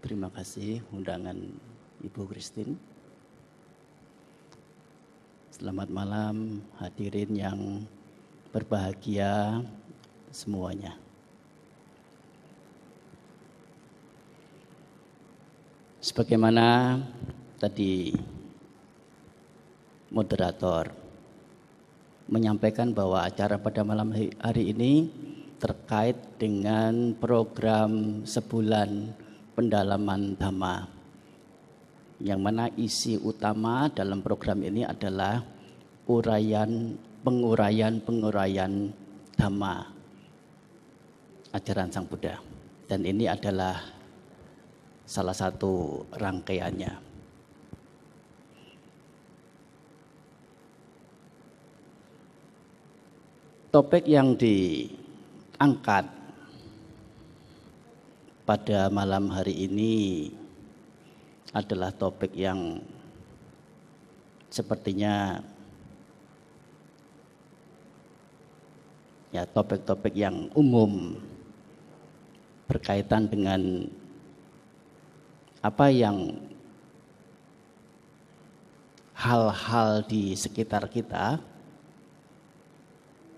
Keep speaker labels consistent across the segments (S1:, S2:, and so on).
S1: Terima kasih undangan Ibu Christine. Selamat malam hadirin yang berbahagia semuanya. Sebagaimana tadi moderator menyampaikan bahwa acara pada malam hari ini terkait dengan program sebulan pendalaman Dhamma, yang mana isi utama dalam program ini adalah penguraian Dhamma ajaran Sang Buddha, dan ini adalah salah satu rangkaiannya. Topik yang diangkat pada malam hari ini adalah topik yang sepertinya topik-topik yang umum berkaitan dengan apa yang hal-hal di sekitar kita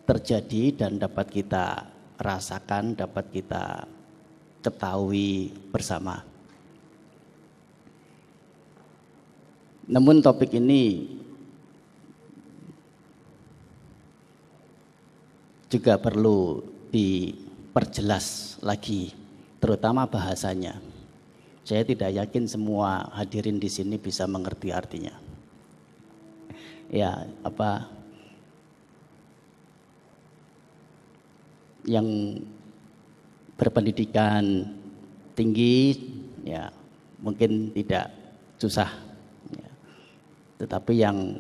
S1: terjadi dan dapat kita rasakan, dapat kita ketahui bersama. Namun topik ini juga perlu diperjelas lagi, terutama bahasanya. Saya tidak yakin semua hadirin di sini bisa mengerti artinya. Yang berpendidikan tinggi mungkin tidak susah, tetapi yang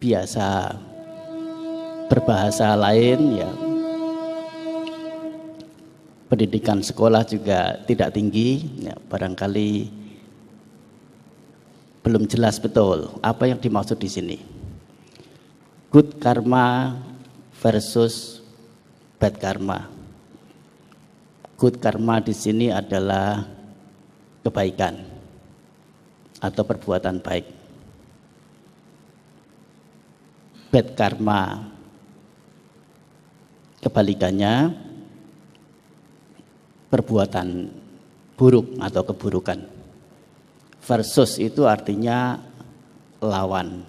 S1: biasa berbahasa lain pendidikan sekolah juga tidak tinggi, barangkali belum jelas betul apa yang dimaksud di sini. Good karma versus bad karma. Good karma di sini adalah kebaikan atau perbuatan baik. Bad karma kebalikannya, perbuatan buruk atau keburukan. Versus itu artinya lawan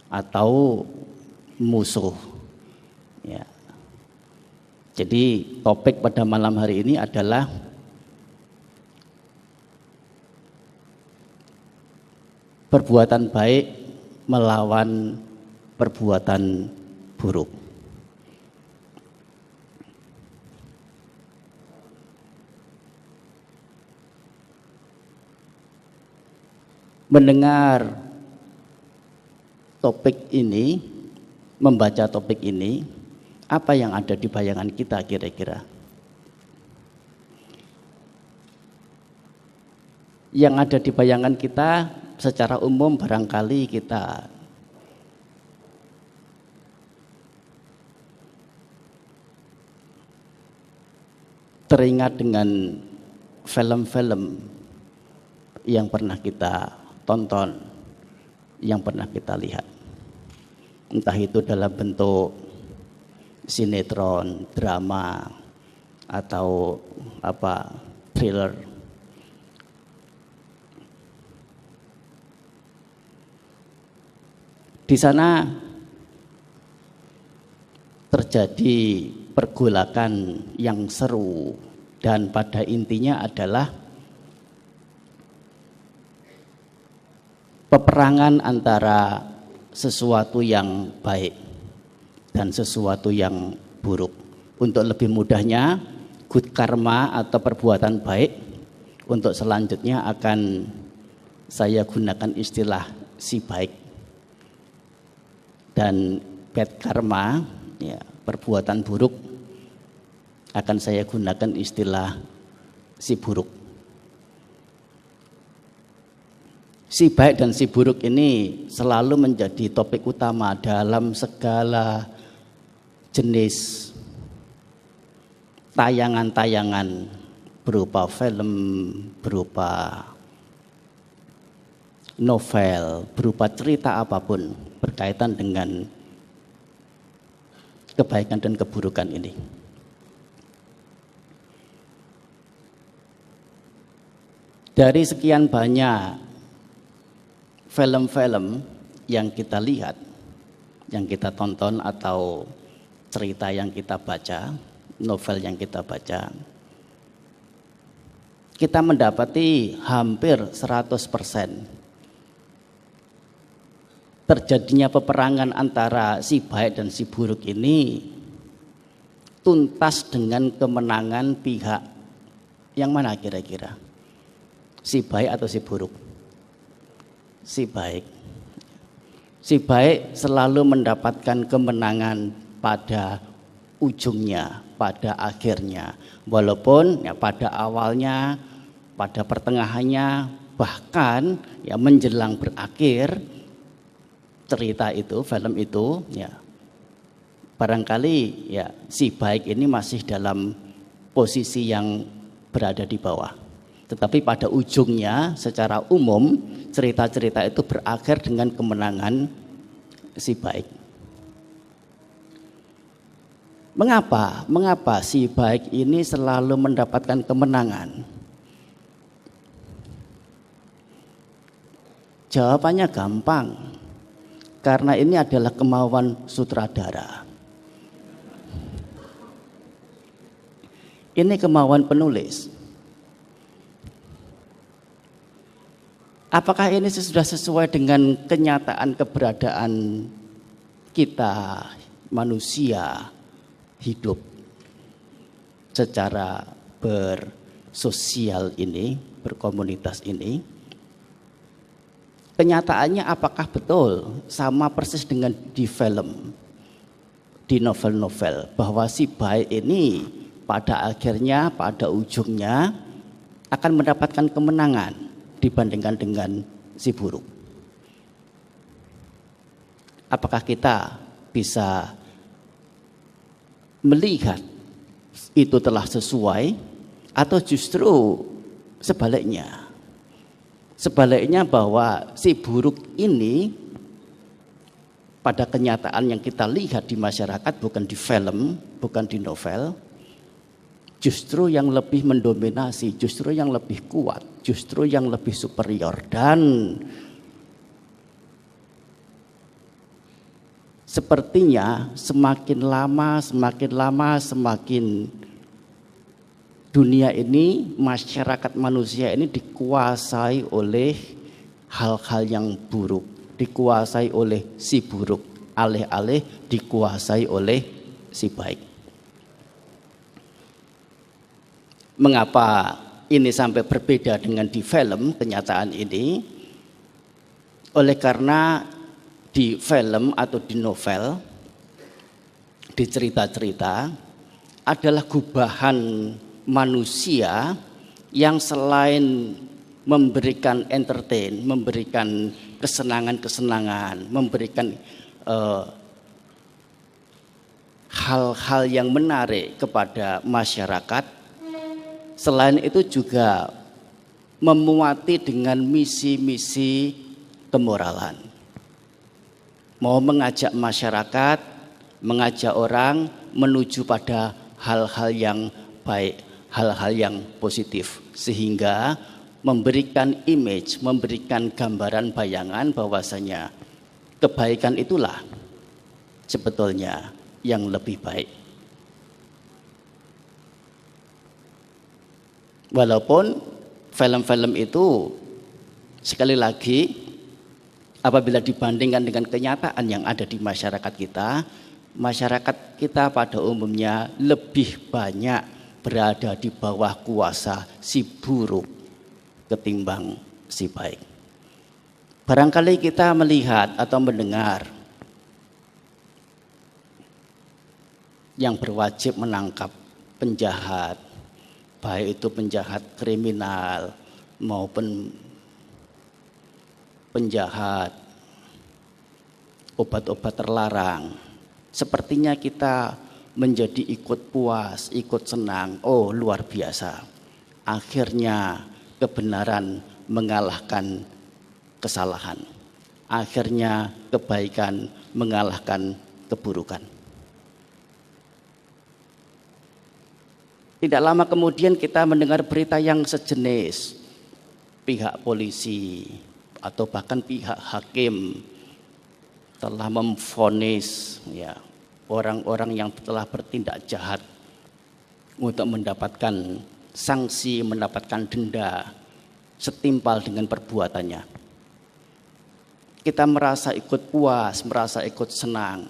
S1: atau musuh. Jadi topik pada malam hari ini adalah perbuatan baik melawan perbuatan buruk. Mendengar topik ini, membaca topik ini, apa yang ada di bayangan kita kira-kira? Yang ada di bayangan kita secara umum barangkali kita teringat dengan film-film yang pernah kita tonton, yang pernah kita lihat. Entah itu dalam bentuk sinetron, drama, atau thriller. Di sana terjadi pergolakan yang seru dan pada intinya adalah peperangan antara sesuatu yang baik dan sesuatu yang buruk. Untuk lebih mudahnya, good karma atau perbuatan baik, untuk selanjutnya akan saya gunakan istilah si baik. Dan bad karma, perbuatan buruk, akan saya gunakan istilah si buruk. Si baik dan si buruk ini selalu menjadi topik utama dalam segala jenis tayangan-tayangan berupa film, berupa novel, berupa cerita apapun berkaitan dengan kebaikan dan keburukan ini. Dari sekian banyak film-film yang kita lihat, yang kita tonton atau cerita yang kita baca, novel yang kita baca, kita mendapati hampir 100% terjadinya peperangan antara si baik dan si buruk ini tuntas dengan kemenangan pihak yang mana kira-kira? Si baik atau si buruk? Si baik. Si baik selalu mendapatkan kemenangan pada ujungnya, pada akhirnya. Walaupun ya pada awalnya, pada pertengahannya, bahkan ya menjelang berakhir cerita itu, film itu, ya barangkali ya si baik ini masih dalam posisi yang berada di bawah. Tetapi pada ujungnya secara umum cerita-cerita itu berakhir dengan kemenangan si baik. Mengapa? Mengapa si baik ini selalu mendapatkan kemenangan? Jawabannya gampang. Karena ini adalah kemauan sutradara. Ini kemauan penulis. Apakah ini sudah sesuai dengan kenyataan keberadaan kita manusia hidup secara bersosial ini, berkomunitas ini? Kenyataannya apakah betul sama persis dengan di film, di novel-novel, bahwa si baik ini pada akhirnya, pada ujungnya akan mendapatkan kemenangan dibandingkan dengan si buruk? Apakah kita bisa melihat itu telah sesuai atau justru sebaliknya? Sebaliknya bahwa si buruk ini pada kenyataan yang kita lihat di masyarakat, bukan di film, bukan di novel, justru yang lebih mendominasi, justru yang lebih kuat, justru yang lebih superior. Dan sepertinya semakin lama semakin dunia ini, masyarakat manusia ini dikuasai oleh hal-hal yang buruk, dikuasai oleh si buruk, alih-alih dikuasai oleh si baik. Mengapa ini sampai berbeda dengan di film kenyataan ini? Oleh karena di film atau di novel, di cerita-cerita adalah gubahan manusia yang selain memberikan entertain, memberikan kesenangan-kesenangan, memberikan hal-hal yang menarik kepada masyarakat, selain itu juga memuati dengan misi-misi kemoralan. Mau mengajak masyarakat, mengajak orang menuju pada hal-hal yang baik, hal-hal yang positif, sehingga memberikan image, memberikan gambaran bayangan bahwasanya kebaikan itulah sebetulnya yang lebih baik. Walaupun film-film itu sekali lagi apabila dibandingkan dengan kenyataan yang ada di masyarakat kita pada umumnya lebih banyak berada di bawah kuasa si buruk ketimbang si baik. Barangkali kita melihat atau mendengar yang berwajib menangkap penjahat, baik itu penjahat kriminal maupun penjahat obat-obat terlarang. Sepertinya kita menjadi ikut puas, ikut senang. Oh, luar biasa. Akhirnya kebenaran mengalahkan kesalahan. Akhirnya kebaikan mengalahkan keburukan. Tidak lama kemudian kita mendengar berita yang sejenis. Pihak polisi atau bahkan pihak hakim telah memvonis ya, orang-orang yang telah bertindak jahat untuk mendapatkan sanksi, mendapatkan denda setimpal dengan perbuatannya. Kita merasa ikut puas, merasa ikut senang.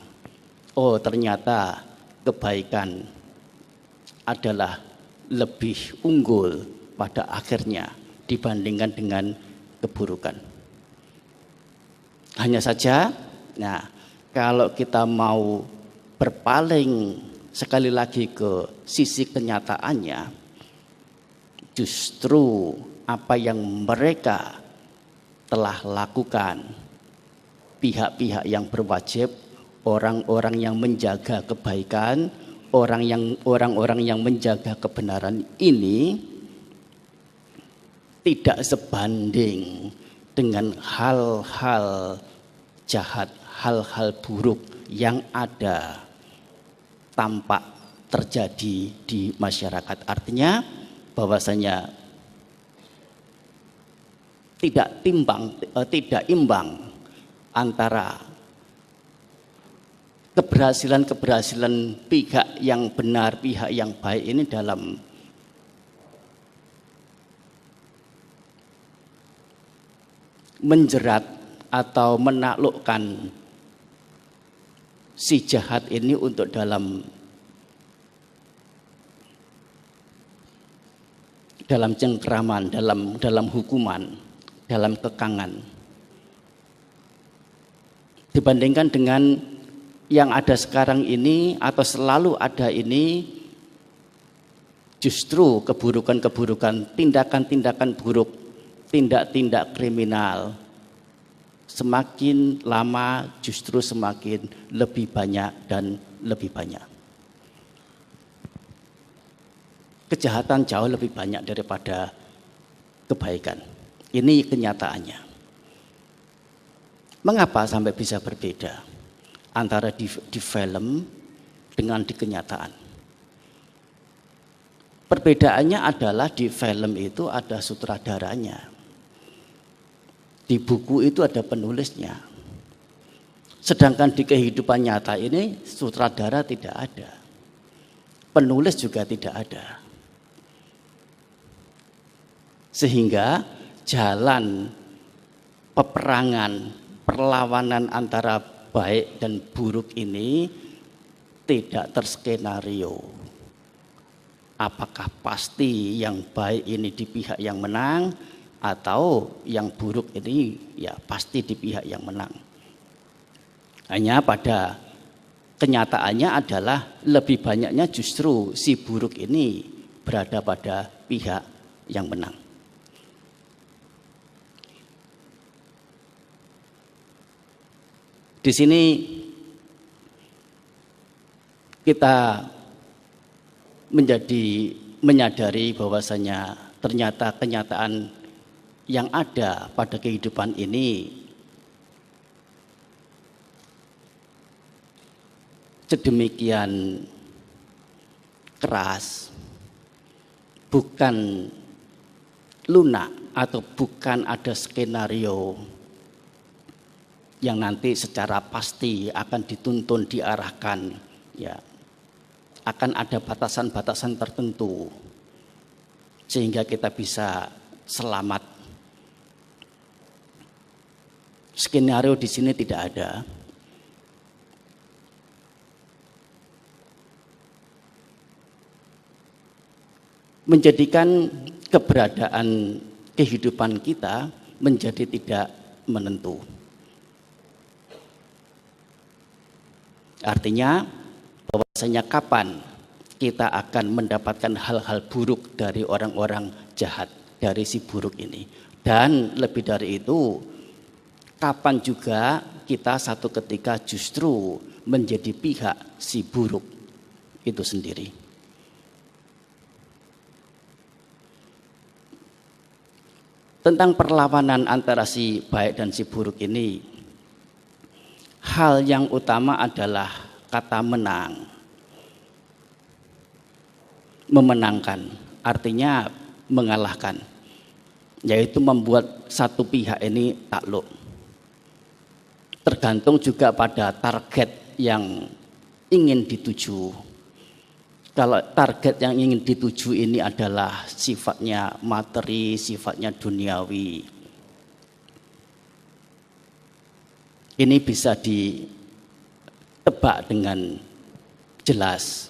S1: Oh, ternyata kebaikan adalah lebih unggul pada akhirnya dibandingkan dengan keburukan. Hanya saja, nah, kalau kita mau berpaling sekali lagi ke sisi kenyataannya, justru apa yang mereka telah lakukan, pihak-pihak yang berwajib, orang-orang yang menjaga kebaikan, orang-orang yang menjaga kebenaran ini tidak sebanding dengan hal-hal jahat, hal-hal buruk yang ada tampak terjadi di masyarakat. Artinya bahwasanya tidak imbang antara keberhasilan pihak yang benar, pihak yang baik ini dalam menjerat atau menaklukkan si jahat ini untuk dalam cengkraman, dalam hukuman, dalam kekangan. Dibandingkan dengan yang ada sekarang ini atau selalu ada ini, justru keburukan-keburukan, tindakan-tindakan buruk, tindak-tindak kriminal semakin lama justru semakin lebih banyak dan lebih banyak. Kejahatan jauh lebih banyak daripada kebaikan. Ini kenyataannya. Mengapa sampai bisa berbeda antara di film dengan di kenyataan? Perbedaannya adalah di film itu ada sutradaranya. Di buku itu ada penulisnya. Sedangkan di kehidupan nyata ini sutradara tidak ada. Penulis juga tidak ada. Sehingga jalan peperangan, perlawanan antara baik dan buruk ini tidak terskenario. Apakah pasti yang baik ini di pihak yang menang atau yang buruk ini ya pasti di pihak yang menang. Hanya pada kenyataannya adalah lebih banyaknya justru si buruk ini berada pada pihak yang menang. Di sini kita menyadari bahwasanya ternyata kenyataan yang ada pada kehidupan ini sedemikian keras, bukan lunak atau bukan ada skenario yang nanti secara pasti akan dituntun, diarahkan, ya akan ada batasan-batasan tertentu sehingga kita bisa selamat. Skenario di sini tidak ada. Menjadikan keberadaan kehidupan kita menjadi tidak menentu. Artinya bahwasanya kapan kita akan mendapatkan hal-hal buruk dari orang-orang jahat, dari si buruk ini. Dan lebih dari itu, kapan juga kita satu ketika justru menjadi pihak si buruk itu sendiri. Tentang perlawanan antara si baik dan si buruk ini, hal yang utama adalah kata menang. Memenangkan, artinya mengalahkan, yaitu membuat satu pihak ini takluk. Tergantung juga pada target yang ingin dituju. Kalau target yang ingin dituju ini adalah sifatnya materi, sifatnya duniawi, ini bisa ditebak dengan jelas.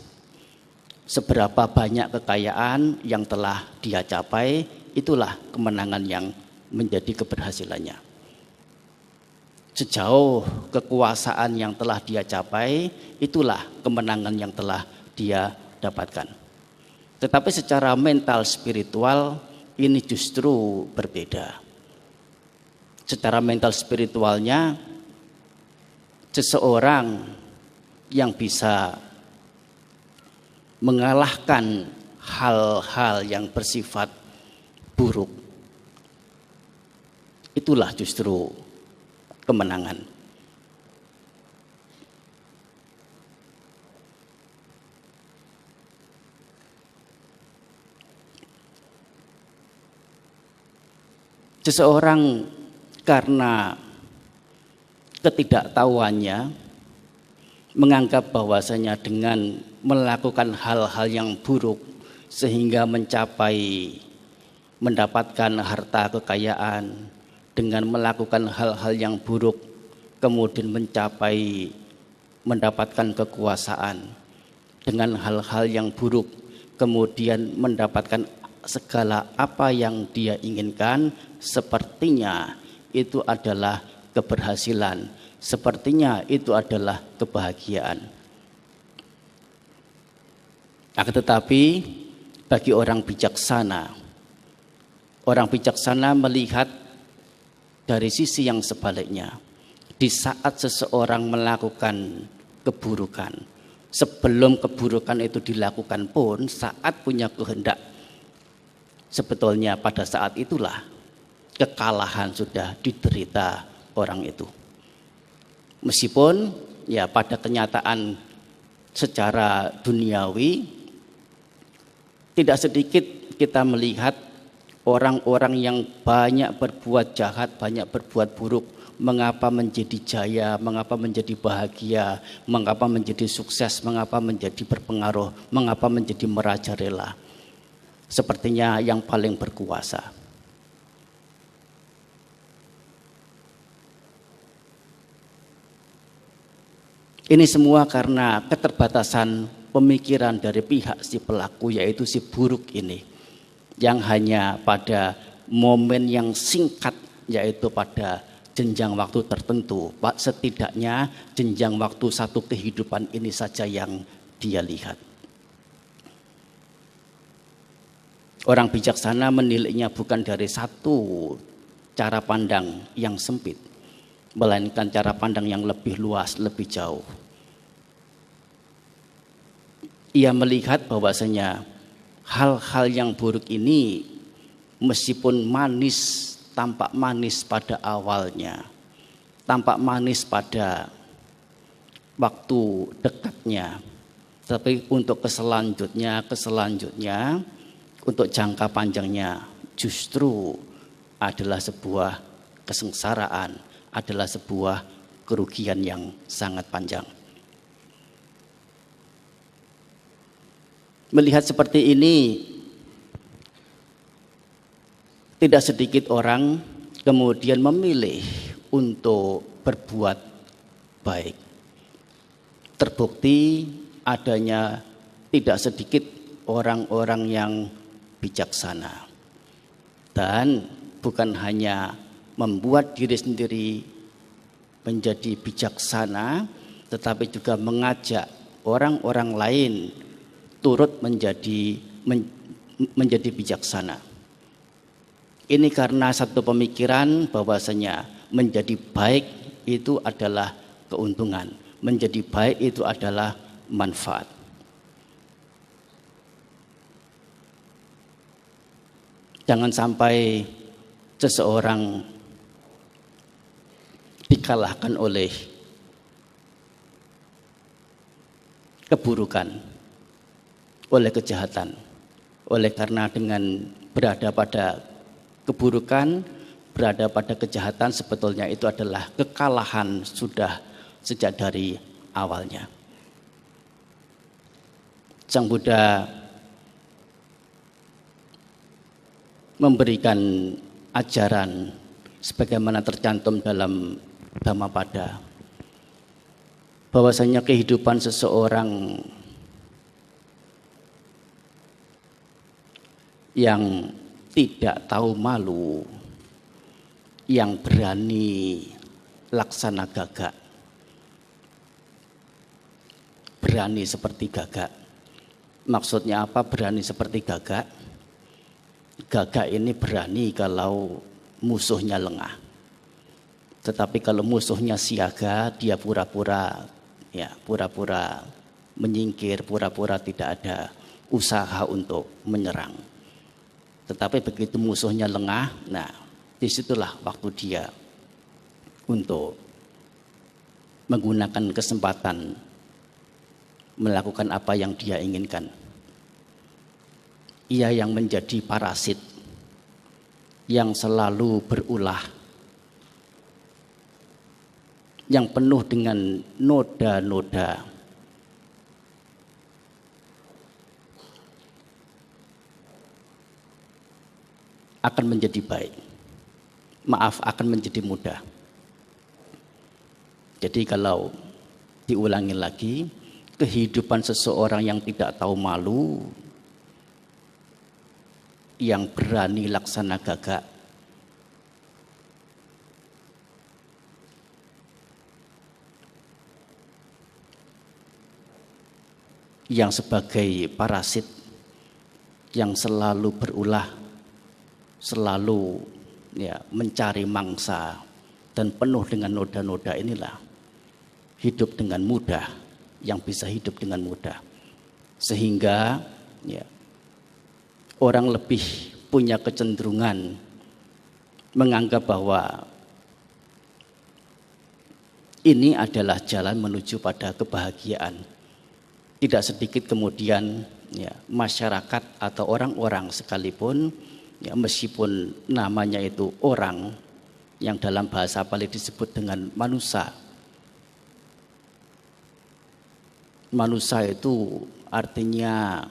S1: Seberapa banyak kekayaan yang telah dia capai, itulah kemenangan yang menjadi keberhasilannya. Sejauh kekuasaan yang telah dia capai, itulah kemenangan yang telah dia dapatkan. Tetapi secara mental spiritual ini justru berbeda. Secara mental spiritualnya, seseorang yang bisa mengalahkan hal-hal yang bersifat buruk, itulah justru kemenangan. Seseorang karena ketidaktahuannya menganggap bahwasanya dengan melakukan hal-hal yang buruk sehingga mendapatkan harta kekayaan, dengan melakukan hal-hal yang buruk kemudian mendapatkan kekuasaan, dengan hal-hal yang buruk kemudian mendapatkan segala apa yang dia inginkan, sepertinya itu adalah keberhasilan, sepertinya itu adalah kebahagiaan. Akan tetapi bagi orang bijaksana melihat dari sisi yang sebaliknya. Di saat seseorang melakukan keburukan, sebelum keburukan itu dilakukan pun, saat punya kehendak, sebetulnya pada saat itulah kekalahan sudah diderita orang itu. Meskipun ya pada kenyataan secara duniawi tidak sedikit kita melihat orang-orang yang banyak berbuat jahat, banyak berbuat buruk, mengapa menjadi jaya, mengapa menjadi bahagia, mengapa menjadi sukses, mengapa menjadi berpengaruh, mengapa menjadi merajalela. Sepertinya yang paling berkuasa. Ini semua karena keterbatasan pemikiran dari pihak si pelaku, yaitu si buruk ini, yang hanya pada momen yang singkat, yaitu pada jenjang waktu tertentu, setidaknya jenjang waktu satu kehidupan ini saja yang dia lihat. Orang bijaksana menilainya bukan dari satu cara pandang yang sempit, melainkan cara pandang yang lebih luas, lebih jauh. Ia melihat bahwasanya hal-hal yang buruk ini meskipun manis, tampak manis pada awalnya, tampak manis pada waktu dekatnya, tapi untuk keselanjutnya, untuk jangka panjangnya justru adalah sebuah kesengsaraan, adalah sebuah kerugian yang sangat panjang. Melihat seperti ini, tidak sedikit orang kemudian memilih untuk berbuat baik. Terbukti adanya tidak sedikit orang-orang yang bijaksana, dan bukan hanya membuat diri sendiri menjadi bijaksana, tetapi juga mengajak orang-orang lain turut menjadi bijaksana. Ini karena satu pemikiran bahwasanya menjadi baik itu adalah keuntungan, menjadi baik itu adalah manfaat. Jangan sampai seseorang dikalahkan oleh keburukan, oleh kejahatan. Oleh karena dengan berada pada keburukan, berada pada kejahatan, sebetulnya itu adalah kekalahan sudah sejak dari awalnya. Sang Buddha memberikan ajaran sebagaimana tercantum dalam Dhammapada, bahwasanya kehidupan seseorang yang tidak tahu malu, yang berani laksana gagak, berani seperti gagak. Maksudnya apa berani seperti gagak? Gagak ini berani kalau musuhnya lengah. Tetapi kalau musuhnya siaga, dia pura-pura menyingkir, pura-pura tidak ada usaha untuk menyerang. Tetapi begitu musuhnya lengah, nah disitulah waktu dia untuk menggunakan kesempatan melakukan apa yang dia inginkan. Ia yang menjadi parasit yang selalu berulah, yang penuh dengan noda-noda, akan menjadi baik. Maaf, akan menjadi mudah. Jadi kalau diulangi lagi, kehidupan seseorang yang tidak tahu malu, yang berani laksana gagak, yang sebagai parasit yang selalu berulah, selalu mencari mangsa dan penuh dengan noda-noda, inilah hidup dengan mudah, yang bisa hidup dengan mudah. Sehingga orang lebih punya kecenderungan menganggap bahwa ini adalah jalan menuju pada kebahagiaan. Tidak sedikit kemudian masyarakat atau orang-orang sekalipun, meskipun namanya itu orang, yang dalam bahasa Pali disebut dengan manusia. Manusia itu artinya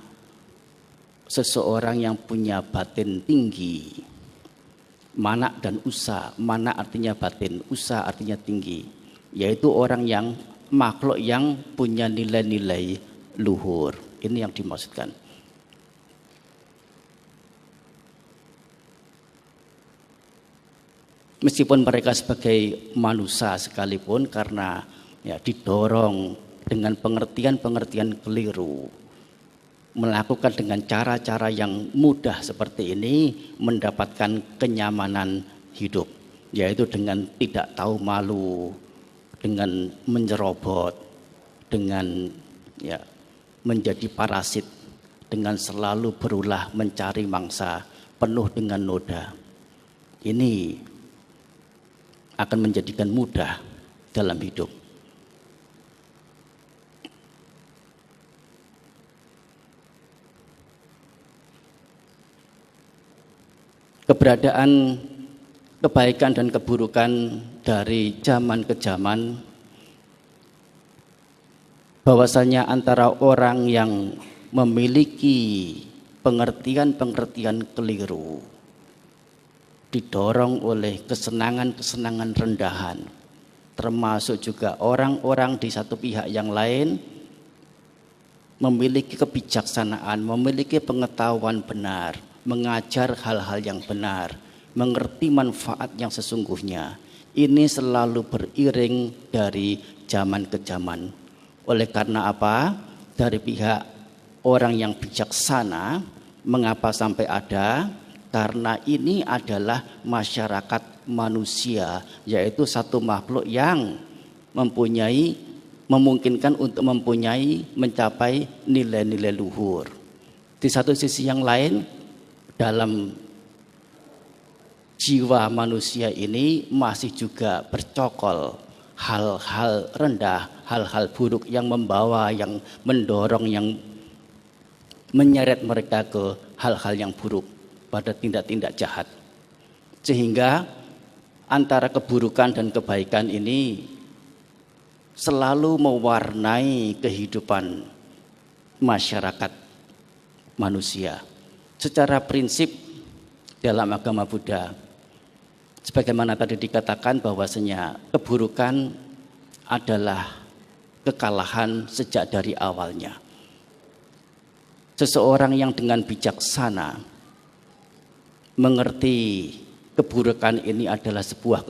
S1: seseorang yang punya batin tinggi. Mana dan usa, mana artinya batin, usa artinya tinggi. Yaitu orang yang, makhluk yang punya nilai-nilai luhur. Ini yang dimaksudkan. Meskipun mereka sebagai manusia sekalipun, karena didorong dengan pengertian-pengertian keliru, melakukan dengan cara-cara yang mudah seperti ini, mendapatkan kenyamanan hidup, yaitu dengan tidak tahu malu, dengan menyerobot, dengan menjadi parasit, dengan selalu berulah mencari mangsa, penuh dengan noda. Ini akan menjadikan mudah dalam hidup. Keberadaan kebaikan dan keburukan dari zaman ke zaman, bahwasanya antara orang yang memiliki pengertian-pengertian keliru, didorong oleh kesenangan-kesenangan rendahan, termasuk juga orang-orang di satu pihak yang lain memiliki kebijaksanaan, memiliki pengetahuan benar, mengajar hal-hal yang benar, mengerti manfaat yang sesungguhnya. Ini selalu beriring dari zaman ke zaman. Oleh karena apa? Dari pihak orang yang bijaksana, mengapa sampai ada? Karena ini adalah masyarakat manusia, yaitu satu makhluk yang memungkinkan untuk mencapai nilai-nilai luhur. Di satu sisi yang lain, dalam jiwa manusia ini masih juga bercokol hal-hal rendah, hal-hal buruk yang membawa, yang mendorong, yang menyeret mereka ke hal-hal yang buruk, pada tindak-tindak jahat. Sehingga antara keburukan dan kebaikan ini selalu mewarnai kehidupan masyarakat manusia. Secara prinsip dalam agama Buddha, sebagaimana tadi dikatakan bahwasanya keburukan adalah kekalahan sejak dari awalnya. Seseorang yang dengan bijaksana mengerti keburukan ini adalah sebuah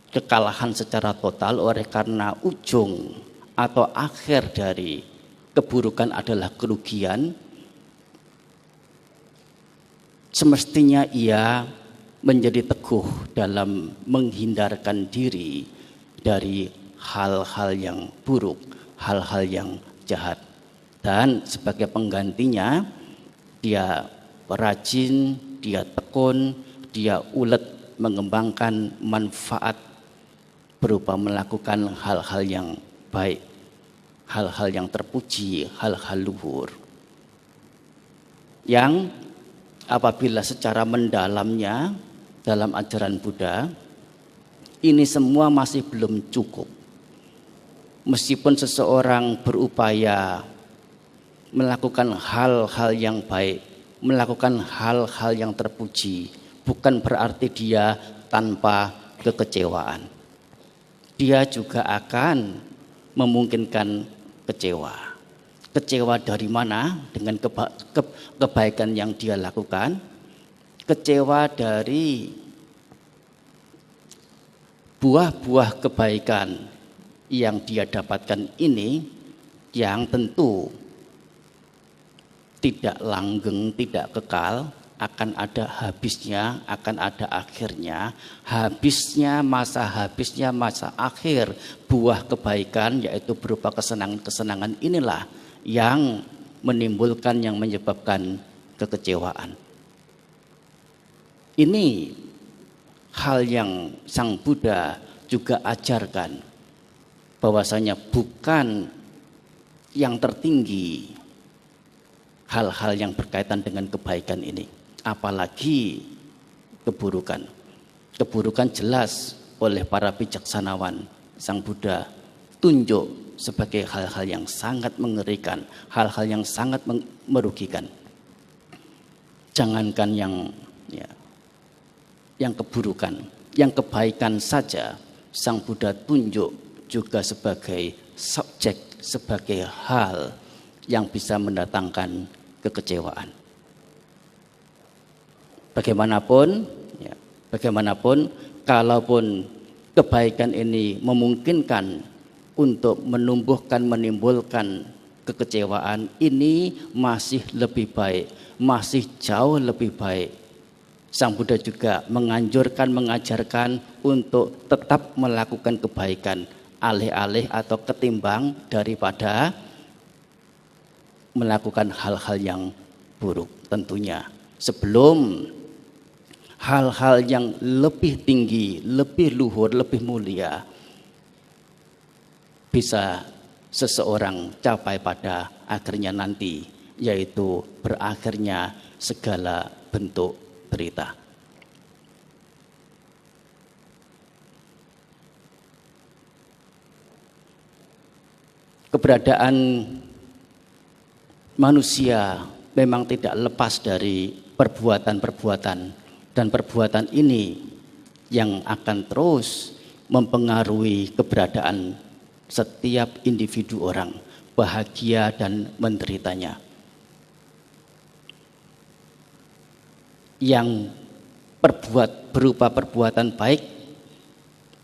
S1: kekalahan secara total, oleh karena ujung atau akhir dari keburukan adalah kerugian. Semestinya ia menjadi teguh dalam menghindarkan diri dari hal-hal yang buruk, hal-hal yang jahat. Dan sebagai penggantinya, dia rajin, dia tekun, dia ulet mengembangkan manfaat berupa melakukan hal-hal yang baik, hal-hal yang terpuji, hal-hal luhur. Yang apabila secara mendalamnya dalam ajaran Buddha, ini semua masih belum cukup. Meskipun seseorang berupaya melakukan hal-hal yang baik, melakukan hal-hal yang terpuji, bukan berarti dia tanpa kekecewaan. Dia juga akan memungkinkan kecewa. Kecewa dari mana? Dengan kebaikan yang dia lakukan. Kecewa dari buah-buah kebaikan yang dia dapatkan ini, yang tentu tidak langgeng, tidak kekal, akan ada habisnya, akan ada akhirnya. Habisnya masa akhir buah kebaikan, yaitu berupa kesenangan-kesenangan inilah yang menimbulkan, yang menyebabkan kekecewaan. Ini hal yang Sang Buddha juga ajarkan, bahwasanya bukan yang tertinggi hal-hal yang berkaitan dengan kebaikan ini, apalagi keburukan. Keburukan jelas oleh para bijaksanawan Sang Buddha tunjuk sebagai hal-hal yang sangat mengerikan, hal-hal yang sangat merugikan. Jangankan yang keburukan, yang kebaikan saja Sang Buddha tunjuk juga sebagai subjek, sebagai hal yang bisa mendatangkan kekecewaan. Bagaimanapun, kalaupun kebaikan ini memungkinkan untuk menimbulkan kekecewaan, ini masih lebih baik, masih jauh lebih baik. Sang Buddha juga menganjurkan, mengajarkan untuk tetap melakukan kebaikan, alih-alih atau ketimbang daripada melakukan hal-hal yang buruk. Tentunya sebelum hal-hal yang lebih tinggi, lebih luhur, lebih mulia bisa seseorang capai pada akhirnya nanti, yaitu berakhirnya segala bentuk derita. Keberadaan manusia memang tidak lepas dari perbuatan-perbuatan, dan perbuatan ini yang akan terus mempengaruhi keberadaan setiap individu orang, bahagia dan menderitanya. Yang berupa perbuatan baik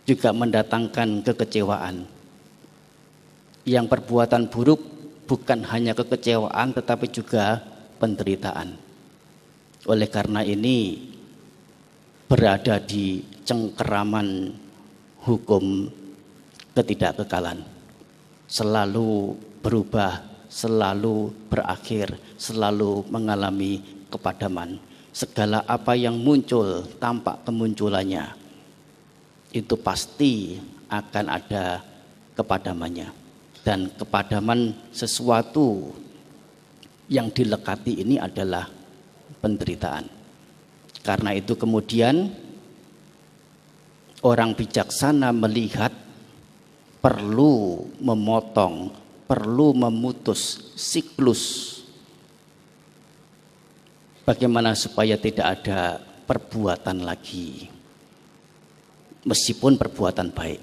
S1: juga mendatangkan kekecewaan. Yang perbuatan buruk bukan hanya kekecewaan tetapi juga penderitaan. Oleh karena ini berada di cengkeraman hukum ketidakkekalan. Selalu berubah, selalu berakhir, selalu mengalami kepadaman. segala apa yang muncul, tampak kemunculannya, itu pasti akan ada kepadamannya. Dan kepadaman sesuatu yang dilekati ini adalah penderitaan. Karena itu kemudian orang bijaksana melihat perlu memotong, perlu memutus siklus. Bagaimana supaya tidak ada perbuatan lagi, meskipun perbuatan baik.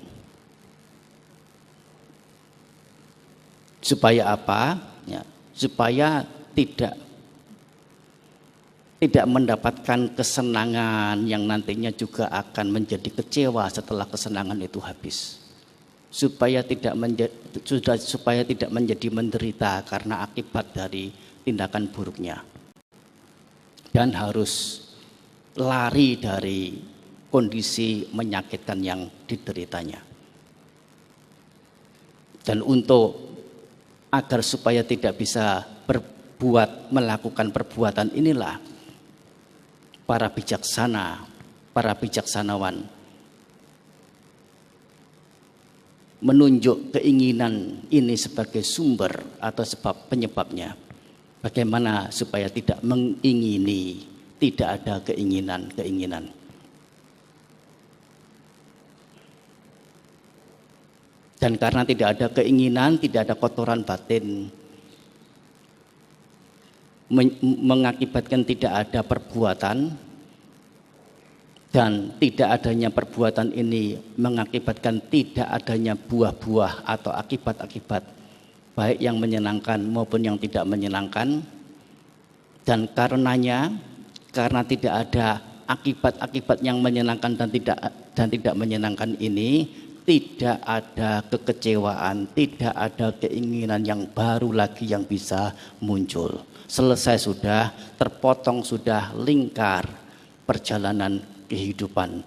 S1: Supaya apa? Ya, supaya tidak mendapatkan kesenangan yang nantinya juga akan menjadi kecewa setelah kesenangan itu habis. Supaya tidak menjadi menderita karena akibat dari tindakan buruknya. Dan harus lari dari kondisi menyakitkan yang dideritanya. Dan untuk agar supaya tidak bisa melakukan perbuatan inilah para bijaksanawan menunjuk keinginan ini sebagai sumber atau sebab penyebabnya. Bagaimana supaya tidak mengingini, tidak ada keinginan-keinginan. Dan karena tidak ada keinginan, tidak ada kotoran batin, mengakibatkan tidak ada perbuatan, dan tidak adanya perbuatan ini mengakibatkan tidak adanya buah-buah atau akibat-akibat baik yang menyenangkan maupun yang tidak menyenangkan. Dan karena tidak ada akibat-akibat yang menyenangkan dan tidak menyenangkan ini, tidak ada kekecewaan, tidak ada keinginan yang baru lagi yang bisa muncul. Selesai sudah, terpotong sudah lingkar perjalanan kehidupan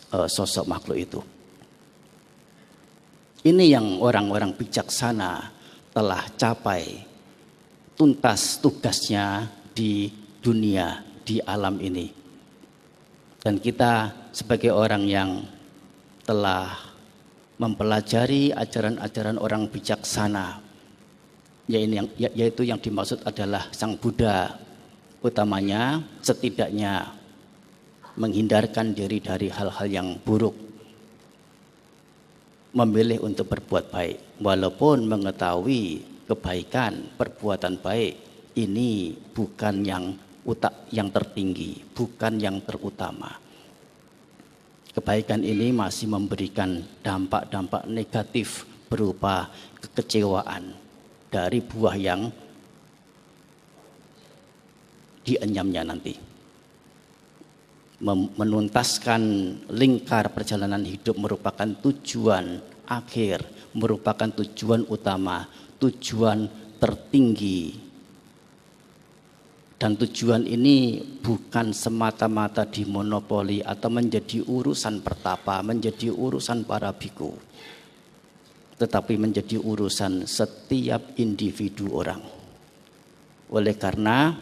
S1: sosok makhluk itu. Ini yang orang-orang bijaksana telah capai tuntas tugasnya di dunia, di alam ini. Dan kita sebagai orang yang telah mempelajari ajaran-ajaran orang bijaksana, yaitu yang dimaksud adalah Sang Buddha, utamanya setidaknya menghindarkan diri dari hal-hal yang buruk, memilih untuk berbuat baik, walaupun mengetahui kebaikan, perbuatan baik ini bukan yang tertinggi, bukan yang terutama. Kebaikan ini masih memberikan dampak-dampak negatif berupa kekecewaan dari buah yang dienyamnya nanti. Menuntaskan lingkar perjalanan hidup merupakan tujuan akhir, merupakan tujuan utama, tujuan tertinggi. Dan tujuan ini bukan semata-mata dimonopoli atau menjadi urusan pertapa, menjadi urusan para biku, tetapi menjadi urusan setiap individu orang. Oleh karena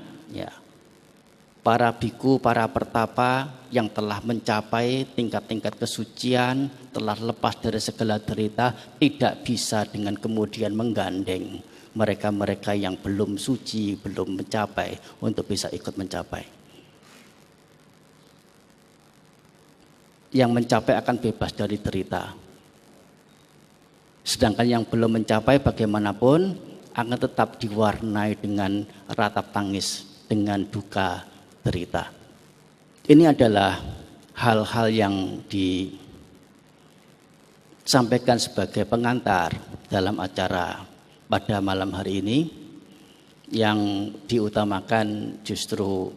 S1: para biku, para pertapa yang telah mencapai tingkat-tingkat kesucian, telah lepas dari segala derita, tidak bisa dengan kemudian menggandeng mereka-mereka yang belum suci, belum mencapai untuk bisa ikut mencapai. Yang mencapai akan bebas dari derita. Sedangkan yang belum mencapai bagaimanapun akan tetap diwarnai dengan ratap tangis, dengan duka, derita. Ini adalah hal-hal yang disampaikan sebagai pengantar dalam acara pada malam hari ini, yang diutamakan justru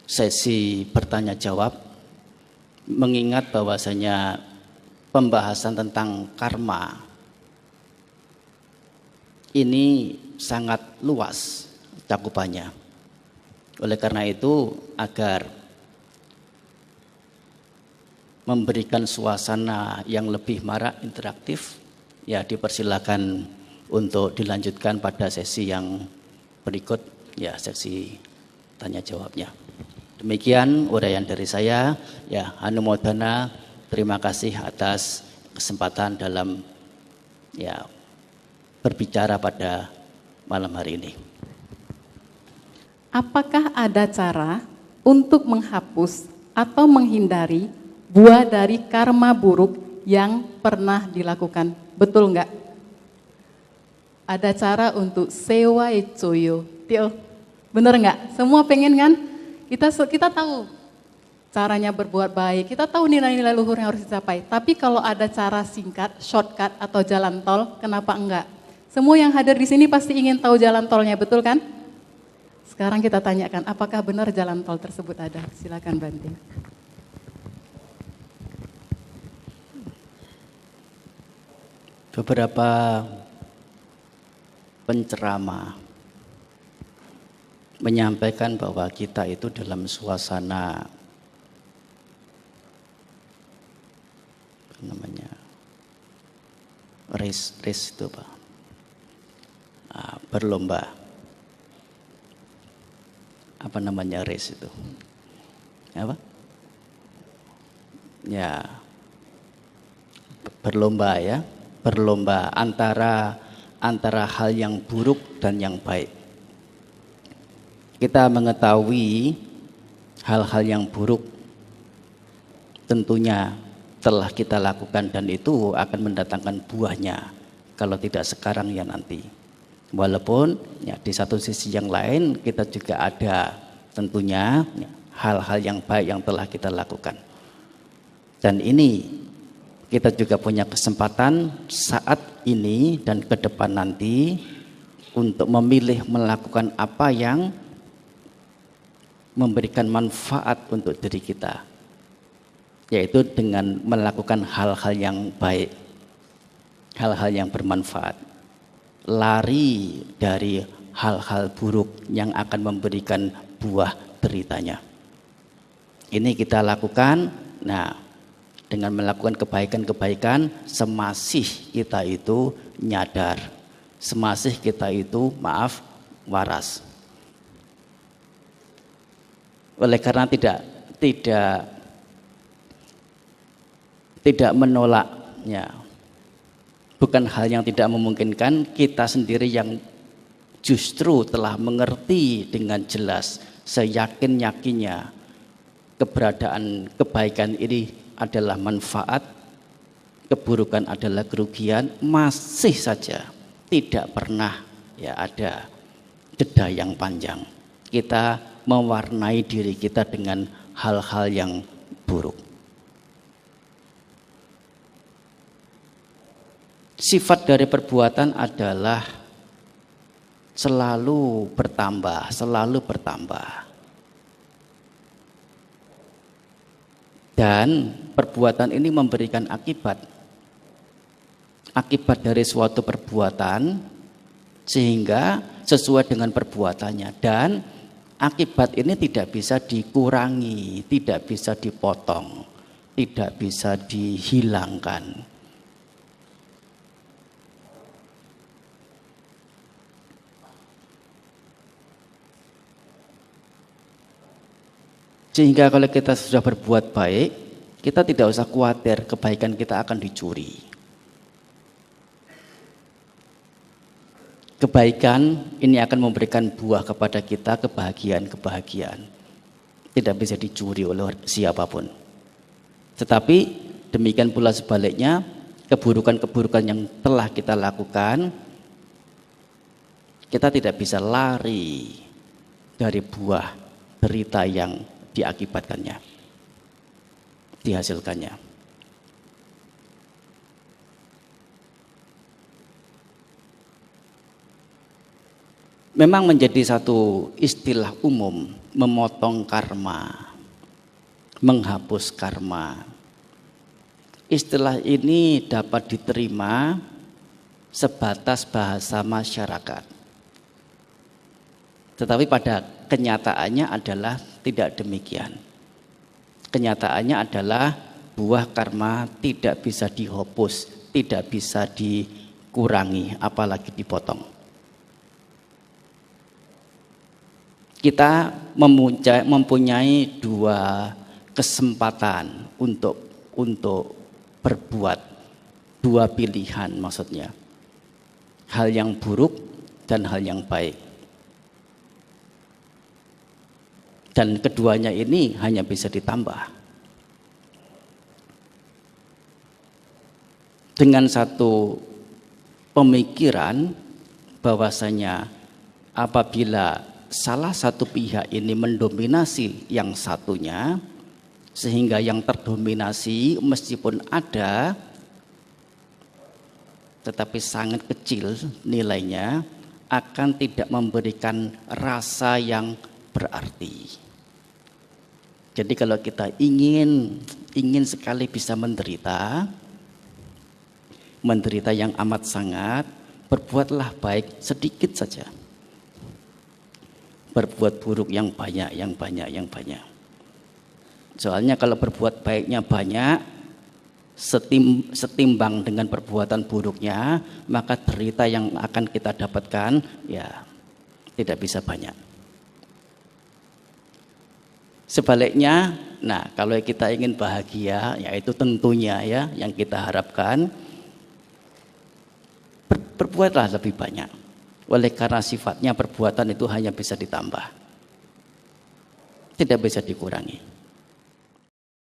S1: sesi bertanya jawab, mengingat bahwasanya pembahasan tentang karma ini sangat luas cakupannya. Oleh karena itu, agar memberikan suasana yang lebih marak interaktif, ya dipersilakan untuk dilanjutkan pada sesi yang berikut, ya, sesi tanya jawabnya. Demikian uraian dari saya. Ya, Hanumodana, terima kasih atas kesempatan dalam berbicara pada malam hari ini.
S2: Apakah ada cara untuk menghapus atau menghindari buah dari karma buruk yang pernah dilakukan? Betul enggak? Ada cara untuk sewa ecoyo. Tio, bener enggak? Semua pengen kan? Kita tahu caranya berbuat baik, kita tahu nilai-nilai luhur yang harus dicapai. Tapi kalau ada cara singkat, shortcut atau jalan tol, kenapa enggak? Semua yang hadir di sini pasti ingin tahu jalan tolnya, betul kan? Sekarang kita tanyakan, apakah benar jalan tol tersebut ada? Silakan Bante.
S1: Beberapa penceramah menyampaikan bahwa kita itu dalam suasana race itu Pak, berlomba, apa namanya race itu, apa? Ya, berlomba ya, berlomba antara hal yang buruk dan yang baik. Kita mengetahui hal-hal yang buruk tentunya telah kita lakukan dan itu akan mendatangkan buahnya kalau tidak sekarang ya nanti. Walaupun ya di satu sisi yang lain kita juga ada tentunya hal-hal yang baik yang telah kita lakukan. Dan ini kita juga punya kesempatan saat ini dan ke depan nanti untuk memilih melakukan apa yang memberikan manfaat untuk diri kita, yaitu dengan melakukan hal-hal yang baik, hal-hal yang bermanfaat, lari dari hal-hal buruk yang akan memberikan buah deritanya. Ini kita lakukan, nah dengan melakukan kebaikan-kebaikan semasih kita itu nyadar, semasih kita itu waras. Oleh karena tidak menolaknya, bukan hal yang tidak memungkinkan, kita sendiri yang justru telah mengerti dengan jelas, seyakin-yakinnya keberadaan kebaikan ini adalah manfaat, keburukan adalah kerugian, masih saja tidak pernah ya ada jeda yang panjang kita mewarnai diri kita dengan hal-hal yang buruk. Sifat dari perbuatan adalah selalu bertambah, dan perbuatan ini memberikan akibat dari suatu perbuatan sehingga sesuai dengan perbuatannya, dan akibat ini tidak bisa dikurangi, tidak bisa dipotong, tidak bisa dihilangkan. Sehingga kalau kita sudah berbuat baik, kita tidak usah khawatir kebaikan kita akan dicuri. Kebaikan ini akan memberikan buah kepada kita, kebahagiaan. Tidak bisa dicuri oleh siapapun. Tetapi demikian pula sebaliknya, keburukan-keburukan yang telah kita lakukan, kita tidak bisa lari dari buah derita yang diakibatkannya, dihasilkannya. Memang menjadi satu istilah umum memotong karma, menghapus karma. Istilah ini dapat diterima sebatas bahasa masyarakat. Tetapi pada kenyataannya adalah tidak demikian. Kenyataannya adalah buah karma tidak bisa dihapus, tidak bisa kurangi, apalagi dipotong. Kita mempunyai dua kesempatan untuk berbuat, dua pilihan maksudnya. Hal yang buruk dan hal yang baik. Dan keduanya ini hanya bisa ditambah. Dengan satu pemikiran bahwasanya apabila salah satu pihak ini mendominasi yang satunya, sehingga yang terdominasi meskipun ada tetapi sangat kecil nilainya, akan tidak memberikan rasa yang berarti. Jadi kalau kita ingin sekali bisa menderita yang amat sangat, berbuatlah baik sedikit saja. Berbuat buruk yang banyak. Soalnya kalau berbuat baiknya banyak, setimbang dengan perbuatan buruknya, maka derita yang akan kita dapatkan ya tidak bisa banyak. Sebaliknya, nah kalau kita ingin bahagia, yaitu tentunya ya yang kita harapkan, berbuatlah lebih banyak. Oleh karena sifatnya perbuatan itu hanya bisa ditambah, tidak bisa dikurangi.